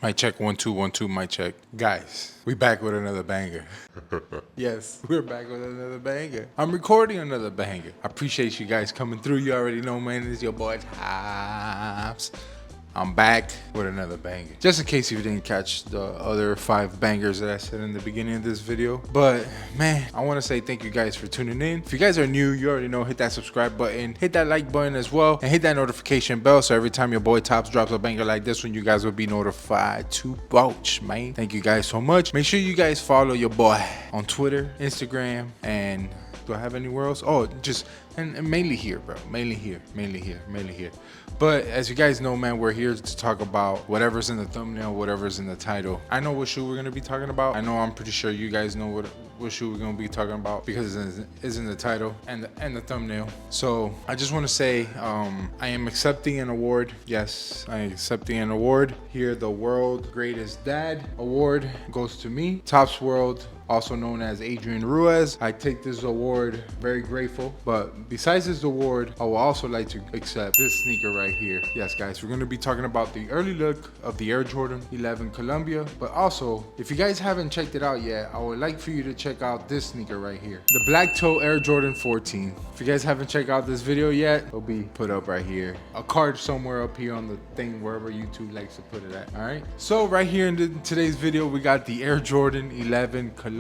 Mic check, 1 2 1 2. Mic check, guys. We back with another banger. Yes, we're back with another banger. I'm recording another banger. I appreciate you guys coming through. You already know, man. It's your boy Topz. I'm back with another banger. Just in case you didn't catch the other 5 bangers that I said in the beginning of this video. But man, I want to say thank you guys for tuning in. If you guys are new, you already know, hit that subscribe button, hit that like button as well, and hit that notification bell so every time your boy Topz drops a banger like this one, you guys will be notified to watch, man. Thank you guys so much. Make sure you guys follow your boy on Twitter, Instagram, and do I have anywhere else? Oh, just and mainly here, bro. Mainly here. But as you guys know, man, we're here to talk about whatever's in the thumbnail, whatever's in the title. I know what shoe we're gonna be talking about. I'm pretty sure you guys know what shoe we're gonna be talking about because it's in the title and the thumbnail. So I just want to say I am accepting an award. Yes, I am accepting an award here. The World Greatest Dad Award goes to me, TopzWorld, also known as Adrian Ruiz. I take this award very grateful. But besides this award, I would also like to accept this sneaker right here. Yes, guys, we're going to be talking about the early look of the Air Jordan 11 Columbia. But also, if you guys haven't checked it out yet, I would like for you to check out this sneaker right here, the black toe Air Jordan 14. If you guys haven't checked out this video yet, it'll be put up right here. A card somewhere up here on the thing, wherever YouTube likes to put it at. All right. So right here in today's video, we got the Air Jordan 11 Columbia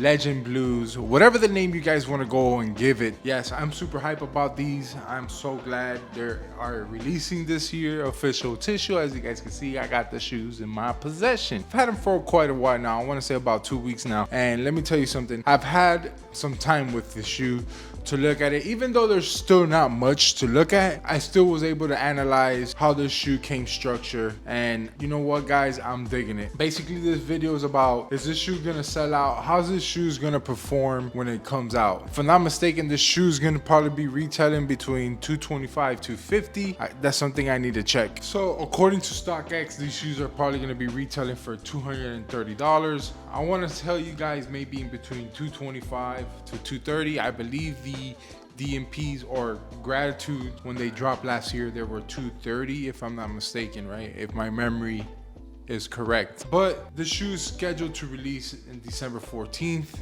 Legend Blues, whatever the name you guys want to go and give it. Yes, I'm super hype about these. I'm so glad they are releasing this year official tissue. As you guys can see, I got the shoes in my possession. I've had them for quite a while now. I want to say about 2 weeks now. And let me tell you something. I've had some time with the shoe to look at it. Even though there's still not much to look at, I still was able to analyze how this shoe came structured. And you know what, guys, I'm digging it. Basically, this video is about, is this shoe gonna sell out? How's this shoe gonna perform when it comes out? If I'm not mistaken, this shoe is gonna probably be retailing between $225 to $250. That's something I need to check. So according to StockX, these shoes are probably gonna be retailing for $230. I want to tell you guys maybe in between $225 to $230. I believe the DMPs or Gratitude, when they dropped last year, there were $230 if I'm not mistaken, right? If my memory is correct. But the shoe is scheduled to release in December 14th,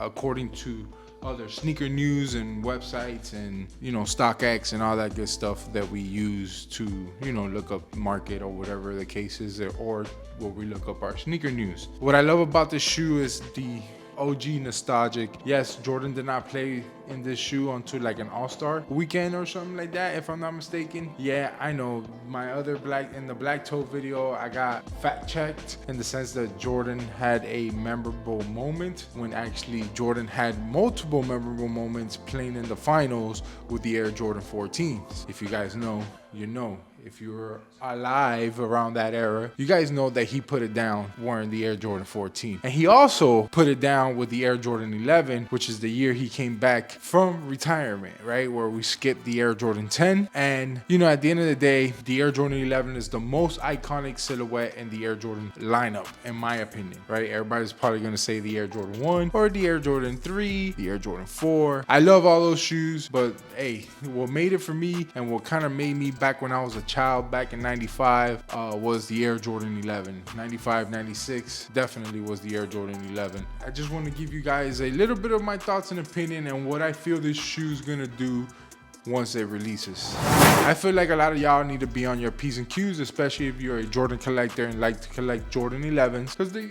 according to other sneaker news and websites and StockX and all that good stuff that we use to look up market or whatever the case is, or where we look up our sneaker news. What I love about this shoe is the OG nostalgic. Yes, Jordan did not play in this shoe until like an all-star weekend or something like that, if I'm not mistaken. Yeah, I know my other in the black toe video, I got fact checked in the sense that Jordan had a memorable moment, when actually Jordan had multiple memorable moments playing in the finals with the Air Jordan 14s. If you guys know, you know. If you were alive around that era, you guys know that he put it down wearing the Air Jordan 14. And he also put it down with the Air Jordan 11, which is the year he came back from retirement, right? Where we skipped the Air Jordan 10. And, at the end of the day, the Air Jordan 11 is the most iconic silhouette in the Air Jordan lineup, in my opinion, right? Everybody's probably going to say the Air Jordan 1 or the Air Jordan 3, the Air Jordan 4. I love all those shoes, but hey, what made it for me and what kind of made me back when I was a child back in 95 was the Air Jordan 11. 95, 96 definitely was the Air Jordan 11. I just want to give you guys a little bit of my thoughts and opinion and what I feel this shoe is gonna do once it releases. I feel like a lot of y'all need to be on your P's and Q's, especially if you're a Jordan collector and like to collect Jordan 11s, because they,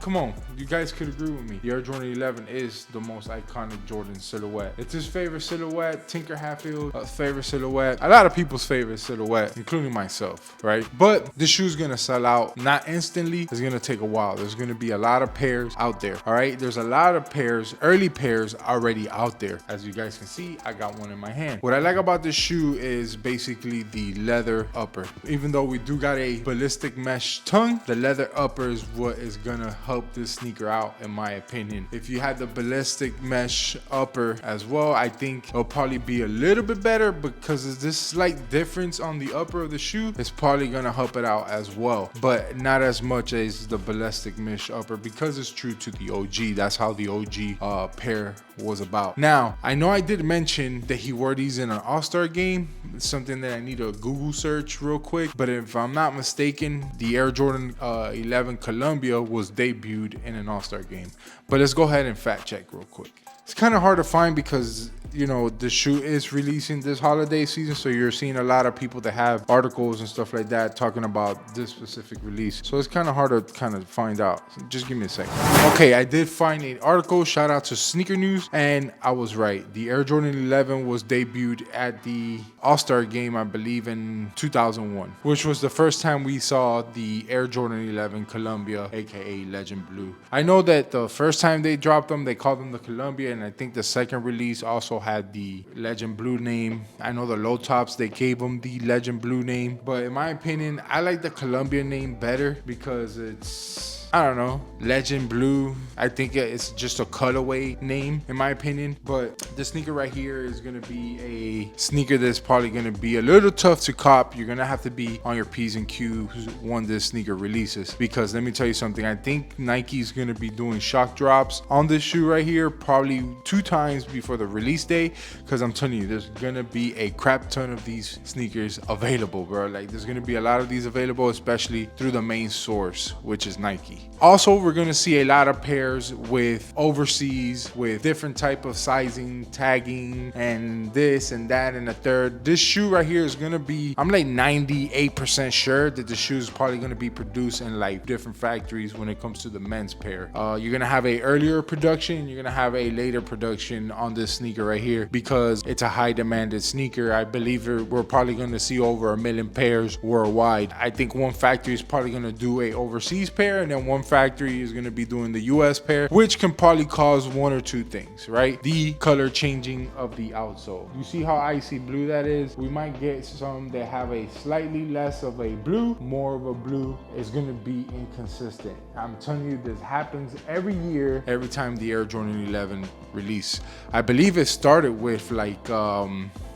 come on, you guys could agree with me. The Air Jordan 11 is the most iconic Jordan silhouette. It's his favorite silhouette, Tinker Hatfield's favorite silhouette, a lot of people's favorite silhouette, including myself, right? But this shoe's gonna sell out, not instantly. It's gonna take a while. There's gonna be a lot of pairs out there, all right? There's a lot of pairs, early pairs already out there. As you guys can see, I got one in my hand. What I like about this shoe is basically the leather upper. Even though we do got a ballistic mesh tongue, the leather upper is what is gonna help this sneaker out, in my opinion. If you had the ballistic mesh upper as well, I think it'll probably be a little bit better, because of this slight difference on the upper of the shoe, it's probably gonna help it out as well, but not as much as the ballistic mesh upper, because it's true to the OG. That's how the OG pair was about. Now, I know I did mention that he wore these in an All-Star game. It's something that I need to Google search real quick. But if I'm not mistaken, the Air Jordan 11 Columbia was debuted in an All-Star game. But let's go ahead and fact check real quick. It's kind of hard to find because, you know, the shoe is releasing this holiday season, so you're seeing a lot of people that have articles and stuff like that talking about this specific release. So it's kind of hard to kind of find out. So just give me a second. Okay, I did find an article. Shout out to Sneaker News, and I was right. The Air Jordan 11 was debuted at the All-Star game, I believe, in 2001, which was the first time we saw the Air Jordan 11 Columbia, aka Legend Blue. I know that the first time they dropped them, they called them the Columbia, and I think the second release also had the Legend Blue name. I know the low tops, they gave them the Legend Blue name, but in my opinion, I like the Columbia name better because it's, I don't know, Legend Blue. I think it's just a colorway name in my opinion. But the sneaker right here is gonna be a sneaker that's probably gonna be a little tough to cop. You're gonna have to be on your P's and Q's when this sneaker releases, because let me tell you something, I think Nike's gonna be doing shock drops on this shoe right here probably 2 times before the release day, because I'm telling you, there's gonna be a crap ton of these sneakers available, bro. Like, there's gonna be a lot of these available, especially through the main source, which is Nike. Also, we're gonna see a lot of pairs with overseas, with different type of sizing, tagging, and this and that and the third. This shoe right here is gonna be, I'm like 98% sure that the shoe is probably gonna be produced in like different factories when it comes to the men's pair. You're gonna have a earlier production, you're gonna have a later production on this sneaker right here because it's a high demanded sneaker. I believe we're probably gonna see over 1 million pairs worldwide. I think one factory is probably gonna do a overseas pair, and then one factory is going to be doing the US pair, which can probably cause 1 or 2 things, right? The color changing of the outsole. You see how icy blue that is? We might get some that have a slightly less of a blue, more of a blue. Is going to be inconsistent. I'm telling you, this happens every year, every time the Air Jordan 11 release. I believe it started with like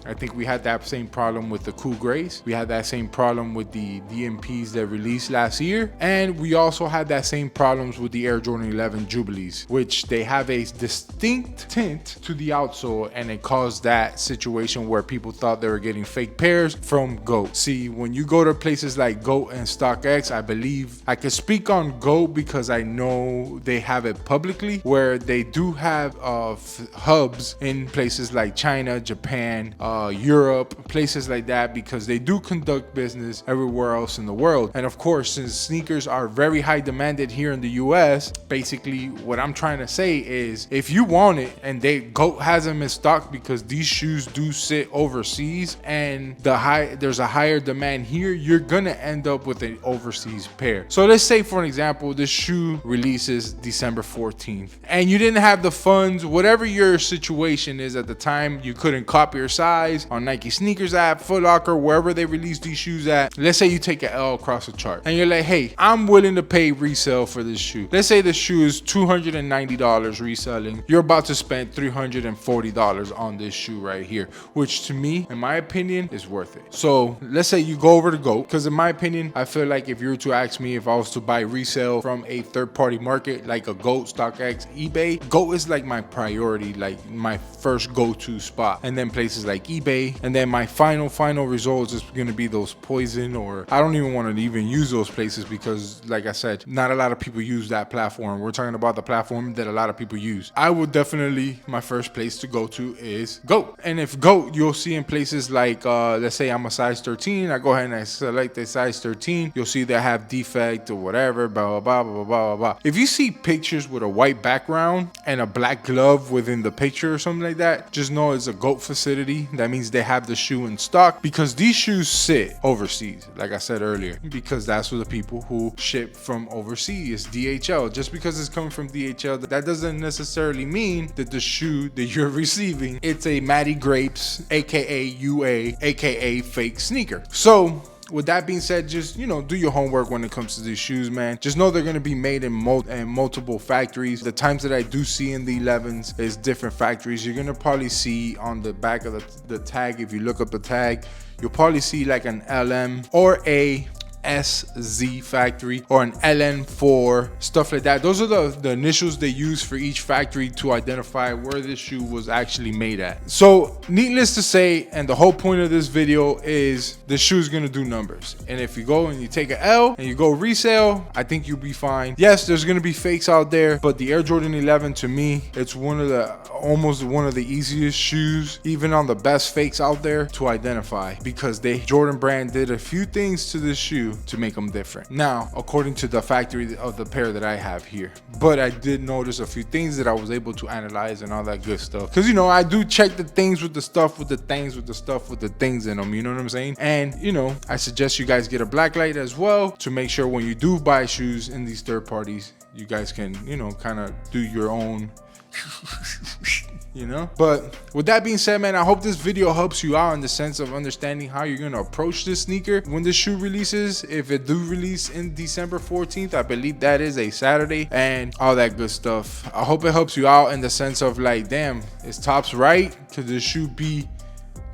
I think we had that same problem with the Cool Grays. We had that same problem with the DMPs that released last year. And we also had that same problems with the Air Jordan 11 Jubilees, which they have a distinct tint to the outsole, and it caused that situation where people thought they were getting fake pairs from GOAT. See, when you go to places like GOAT and StockX, I believe I can speak on GOAT because I know they have it publicly, where they do have hubs in places like China, Japan, Europe, places like that, because they do conduct business everywhere else in the world. And of course, since sneakers are very high demanded here in the US, basically what I'm trying to say is, if you want it and GOAT has them in stock, because these shoes do sit overseas and there's a higher demand here, you're gonna end up with an overseas pair. So let's say, for an example, this shoe releases December 14th and you didn't have the funds, whatever your situation is at the time, you couldn't copy your size on Nike Sneakers app, Foot Locker, wherever they release these shoes at. Let's say you take an L across the chart and you're like, hey, I'm willing to pay resale for this shoe. Let's say the shoe is $290 reselling. You're about to spend $340 on this shoe right here, which to me, in my opinion, is worth it. So let's say you go over to GOAT, because in my opinion, I feel like if you were to ask me if I was to buy resale from a third-party market like a GOAT, StockX, eBay, GOAT is like my priority, like my first go-to spot. And then places like eBay, and then my final results is going to be those Poison, or I don't even want to even use those places because, like I said, not a lot of people use that platform. We're talking about the platform that a lot of people use. I would definitely, my first place to go to is GOAT. And if GOAT, you'll see in places like let's say I'm a size 13, I go ahead and I select a size 13, you'll see they have defect or whatever, blah blah blah blah blah blah. If you see pictures with a white background and a black glove within the picture or something like that, just know it's a GOAT facility. That means they have the shoe in stock, because these shoes sit overseas, like I said earlier, because that's what the people who ship from overseas, DHL. Just because it's coming from DHL, that doesn't necessarily mean that the shoe that you're receiving, it's a Matty Grapes, aka UA, aka fake sneaker. So with that being said, just, you know, do your homework when it comes to these shoes, man. Just know they're going to be made in multiple factories. The times that I do see in the 11s is different factories. You're going to probably see on the back of the tag, if you look up the tag, you'll probably see like an LM or a SZ factory or an LN4, stuff like that. Those are the initials they use for each factory to identify where this shoe was actually made at. So needless to say, and the whole point of this video is the shoe is gonna do numbers. And if you go and you take an L and you go resale, I think you'll be fine. Yes, there's gonna be fakes out there, but the Air Jordan 11, to me, it's almost one of the easiest shoes, even on the best fakes out there, to identify, because the Jordan brand did a few things to this shoe to make them different. Now, according to the factory of the pair that I have here, but I did notice a few things that I was able to analyze and all that good stuff, because, you know, I do check the things with the stuff with the things with the stuff with the things in them, you know what I'm saying? And, you know, I suggest you guys get a black light as well to make sure when you do buy shoes in these third parties, you guys can, you know, kind of do your own you know. But with that being said, man, I hope this video helps you out in the sense of understanding how you're gonna approach this sneaker when this shoe releases. If it do release in December 14th, I believe that is a Saturday, and all that good stuff. I hope it helps you out in the sense of like, damn, is Topz right? Could this shoe be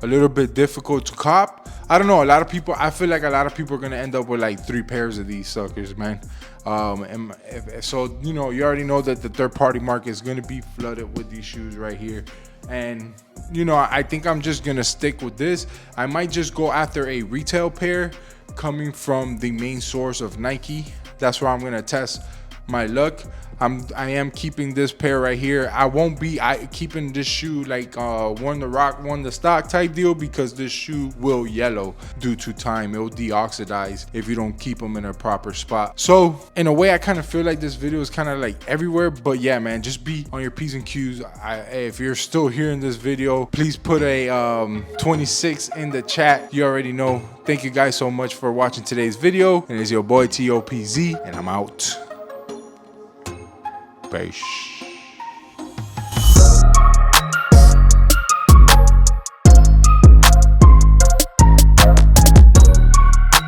a little bit difficult to cop? I don't know. I feel like a lot of people are gonna end up with like 3 pairs of these suckers, man. So, you know, you already know that the third party market is going to be flooded with these shoes right here. And, you know, I think I'm just going to stick with this. I might just go after a retail pair coming from the main source of Nike. That's where I'm going to test my luck. I am keeping this pair right here. I won't be keeping this shoe like one to rock, one to stock type deal, because this shoe will yellow due to time. It will deoxidize if you don't keep them in a proper spot. So in a way, I kind of feel like this video is kind of like everywhere, but yeah, man, just be on your P's and Q's. If you're still here in this video, please put a 26 in the chat. You already know. Thank you guys so much for watching today's video. And it's your boy TOPZ, and I'm out. Peace.